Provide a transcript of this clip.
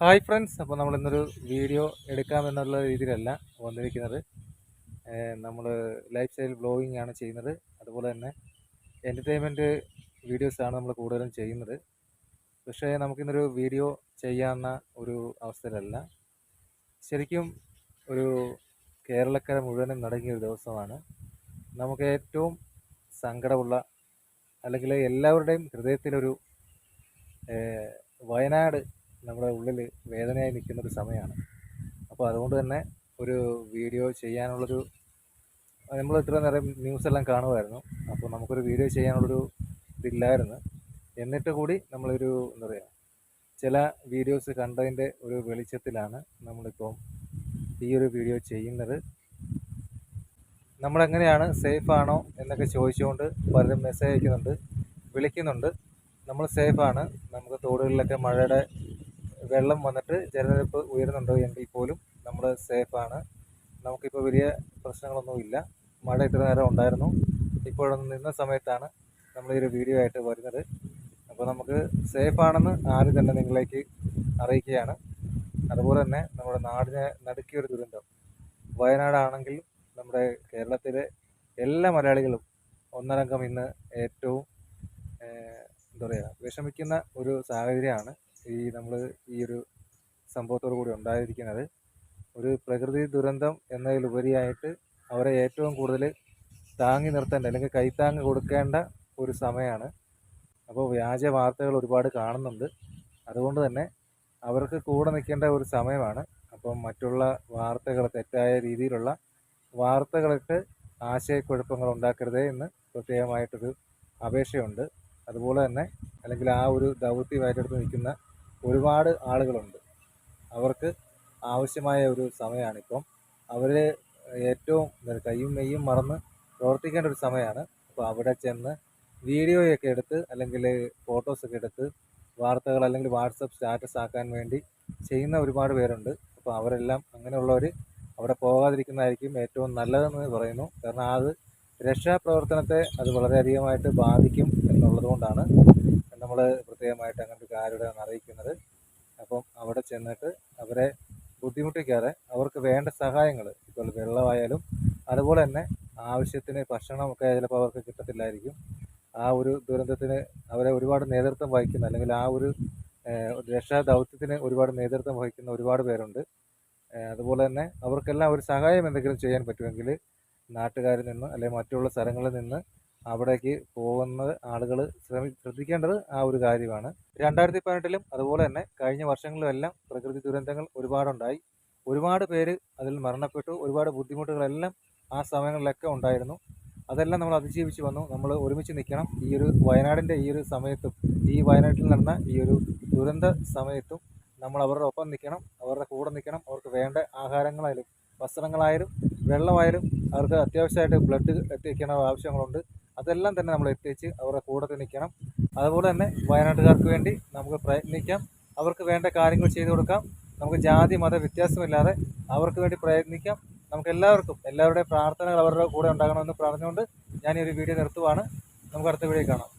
Hi friends, അപ്പോൾ നമ്മളിന്നൊരു video എടുക്കാമെന്നുള്ള രീതിയിലല്ല വന്നിരിക്കുന്നത്. നമ്മൾ ലൈഫ് സ്റ്റൈൽ വ്ളോഗിംഗ് ആണ് ചെയ്യുന്നത്. അതുപോലെ തന്നെ എൻ്റർടൈൻമെൻറ്റ് വീഡിയോസാണ് നമ്മൾ കൂടുതലും ചെയ്യുന്നത്. പക്ഷേ നമുക്കിന്നൊരു വീഡിയോ ചെയ്യാവുന്ന ഒരു അവസരമല്ല. ശരിക്കും ഒരു കേരളക്കര മുഴുവനും നടങ്ങിയ ഒരു ദിവസമാണ്. നമുക്ക് ഏറ്റവും സങ്കടമുള്ള, അല്ലെങ്കിൽ എല്ലാവരുടെയും ഹൃദയത്തിലൊരു വയനാട് നമ്മുടെ ഉള്ളിൽ വേദനയായി നിൽക്കുന്നൊരു സമയമാണ്. അപ്പോൾ അതുകൊണ്ട് തന്നെ ഒരു വീഡിയോ ചെയ്യാനുള്ളൊരു, നമ്മൾ ഇത്ര നേരം ന്യൂസെല്ലാം കാണുമായിരുന്നു. അപ്പോൾ നമുക്കൊരു വീഡിയോ ചെയ്യാനുള്ളൊരു ഇതില്ലായിരുന്നു. എന്നിട്ട് കൂടി നമ്മളൊരു എന്താ പറയുക, ചില വീഡിയോസ് കണ്ടതിൻ്റെ ഒരു വെളിച്ചത്തിലാണ് നമ്മളിപ്പം ഈ ഒരു വീഡിയോ ചെയ്യുന്നത്. നമ്മളെങ്ങനെയാണ്, സേഫാണോ എന്നൊക്കെ ചോദിച്ചുകൊണ്ട് പലരും മെസ്സേജ് അയക്കുന്നുണ്ട്, വിളിക്കുന്നുണ്ട്. നമ്മൾ സേഫാണ്. നമുക്ക് തോടുകളിലൊക്കെ മഴയുടെ വെള്ളം വന്നിട്ട് ജലനിരപ്പ് ഉയരുന്നുണ്ടോ എങ്കിൽ പോലും നമ്മൾ സേഫാണ്. നമുക്കിപ്പോൾ വലിയ പ്രശ്നങ്ങളൊന്നുമില്ല. മഴ ഇത്ര നേരം ഉണ്ടായിരുന്നു, ഇപ്പോഴൊന്ന് നിന്ന സമയത്താണ് നമ്മൾ ഈ ഒരു വീഡിയോ ആയിട്ട് വരുന്നത്. അപ്പോൾ നമുക്ക് സേഫാണെന്ന് ആദ്യം തന്നെ നിങ്ങളിലേക്ക് അറിയിക്കുകയാണ്. അതുപോലെ തന്നെ നമ്മുടെ നാടിനെ നടുക്കിയൊരു ദുരന്തം വയനാടാണെങ്കിലും നമ്മുടെ കേരളത്തിലെ എല്ലാ മലയാളികളും ഒന്നടങ്കം ഇന്ന് ഏറ്റവും എന്താ പറയുക, വിഷമിക്കുന്ന ഒരു സാഹചര്യമാണ് നമ്മൾ ഈ ഒരു സംഭവത്തോടു കൂടി ഉണ്ടായിരിക്കുന്നത്. ഒരു പ്രകൃതി ദുരന്തം എന്നതിലുപരിയായിട്ട് അവരെ ഏറ്റവും കൂടുതൽ താങ്ങി നിർത്തേണ്ട, അല്ലെങ്കിൽ കൈത്താങ്ങ് കൊടുക്കേണ്ട ഒരു സമയമാണ്. അപ്പോൾ വ്യാജ വാർത്തകൾ ഒരുപാട് കാണുന്നുണ്ട്. അതുകൊണ്ട് തന്നെ അവർക്ക് കൂടെ നിൽക്കേണ്ട ഒരു സമയമാണ്. അപ്പം മറ്റുള്ള വാർത്തകൾ, തെറ്റായ രീതിയിലുള്ള വാർത്തകളിട്ട് ആശയക്കുഴപ്പങ്ങൾ ഉണ്ടാക്കരുതേ എന്ന് പ്രത്യേകമായിട്ടൊരു അപേക്ഷയുണ്ട്. അതുപോലെ തന്നെ, അല്ലെങ്കിൽ ആ ഒരു ദൗത്യം ഏറ്റെടുത്ത് നിൽക്കുന്ന ഒരുപാട് ആളുകളുണ്ട്. അവർക്ക് ആവശ്യമായ ഒരു സമയമാണിപ്പം. അവർ ഏറ്റവും കയ്യും മെയ്യും മറന്ന് പ്രവർത്തിക്കേണ്ട ഒരു സമയമാണ്. അപ്പോൾ അവിടെ ചെന്ന് വീഡിയോയൊക്കെ എടുത്ത്, അല്ലെങ്കിൽ ഫോട്ടോസൊക്കെ എടുത്ത് വാർത്തകൾ, അല്ലെങ്കിൽ വാട്സപ്പ് സ്റ്റാറ്റസ് ആക്കാൻ വേണ്ടി ചെയ്യുന്ന ഒരുപാട് പേരുണ്ട്. അപ്പോൾ അവരെല്ലാം, അങ്ങനെയുള്ളവർ അവിടെ പോകാതിരിക്കുന്നതായിരിക്കും ഏറ്റവും നല്ലതെന്ന് പറയുന്നു. കാരണം അത് രക്ഷാപ്രവർത്തനത്തെ അത് വളരെയധികമായിട്ട് ബാധിക്കും എന്നുള്ളത് കൊണ്ടാണ് നമ്മൾ പ്രത്യേകമായിട്ട് അങ്ങനത്തെ കാര്യമാണ് അറിയിക്കുന്നത്. അപ്പം അവിടെ ചെന്നിട്ട് അവരെ ബുദ്ധിമുട്ടിക്കാതെ അവർക്ക് വേണ്ട സഹായങ്ങൾ, ഇപ്പോൾ വെള്ളമായാലും അതുപോലെ തന്നെ ആവശ്യത്തിന് ഭക്ഷണമൊക്കെ ചിലപ്പോൾ അവർക്ക് കിട്ടത്തില്ലായിരിക്കും. ആ ഒരു ദുരന്തത്തിന് അവരെ ഒരുപാട് നേതൃത്വം വഹിക്കുന്ന, അല്ലെങ്കിൽ ആ ഒരു രക്ഷാ ദൗത്യത്തിന് ഒരുപാട് നേതൃത്വം വഹിക്കുന്ന ഒരുപാട് പേരുണ്ട്. അതുപോലെ തന്നെ അവർക്കെല്ലാം ഒരു സഹായം എന്തെങ്കിലും ചെയ്യാൻ പറ്റുമെങ്കിൽ നാട്ടുകാരിൽ നിന്ന്, അല്ലെങ്കിൽ മറ്റുള്ള സ്ഥലങ്ങളിൽ നിന്ന് അവിടേക്ക് പോകുന്ന ആളുകൾ ശ്രദ്ധിക്കേണ്ടത് ആ ഒരു കാര്യമാണ്. 2018 അതുപോലെ തന്നെ കഴിഞ്ഞ വർഷങ്ങളിലുമെല്ലാം പ്രകൃതി ദുരന്തങ്ങൾ ഒരുപാടുണ്ടായി. ഒരുപാട് പേര് അതിൽ മരണപ്പെട്ടു. ഒരുപാട് ബുദ്ധിമുട്ടുകളെല്ലാം ആ സമയങ്ങളിലൊക്കെ ഉണ്ടായിരുന്നു. അതെല്ലാം നമ്മൾ അതിജീവിച്ച് വന്നു. നമ്മൾ ഒരുമിച്ച് നിൽക്കണം. ഈ ഒരു വയനാടിൻ്റെ ഈ ഒരു സമയത്തും, ഈ വയനാട്ടിൽ നടന്ന ഈ ഒരു ദുരന്ത സമയത്തും നമ്മൾ അവരുടെ ഒപ്പം നിൽക്കണം, അവരുടെ കൂടെ നിൽക്കണം. അവർക്ക് വേണ്ട ആഹാരങ്ങളായാലും വസ്ത്രങ്ങളായാലും വെള്ളമായാലും, അവർക്ക് അത്യാവശ്യമായിട്ട് ബ്ലഡ് എത്തിക്കേണ്ട ആവശ്യങ്ങളുണ്ട്. അതെല്ലാം തന്നെ നമ്മൾ എത്തിച്ച് അവരുടെ കൂടെ നിൽക്കണം. അതുപോലെ തന്നെ വയനാട്ടുകാർക്ക് വേണ്ടി നമുക്ക് പ്രയത്നിക്കാം. അവർക്ക് വേണ്ട കാര്യങ്ങൾ ചെയ്തു കൊടുക്കാം. നമുക്ക് ജാതി മത വ്യത്യാസമില്ലാതെ അവർക്ക് വേണ്ടി പ്രയത്നിക്കാം. നമുക്ക് എല്ലാവരുടെയും പ്രാർത്ഥനകൾ അവരുടെ കൂടെ ഉണ്ടാകണമെന്ന് പറഞ്ഞുകൊണ്ട് ഞാൻ ഈ ഒരു വീഡിയോ നിർത്തുവാണ്. നമുക്ക് അടുത്ത വീഡിയോ കാണാം.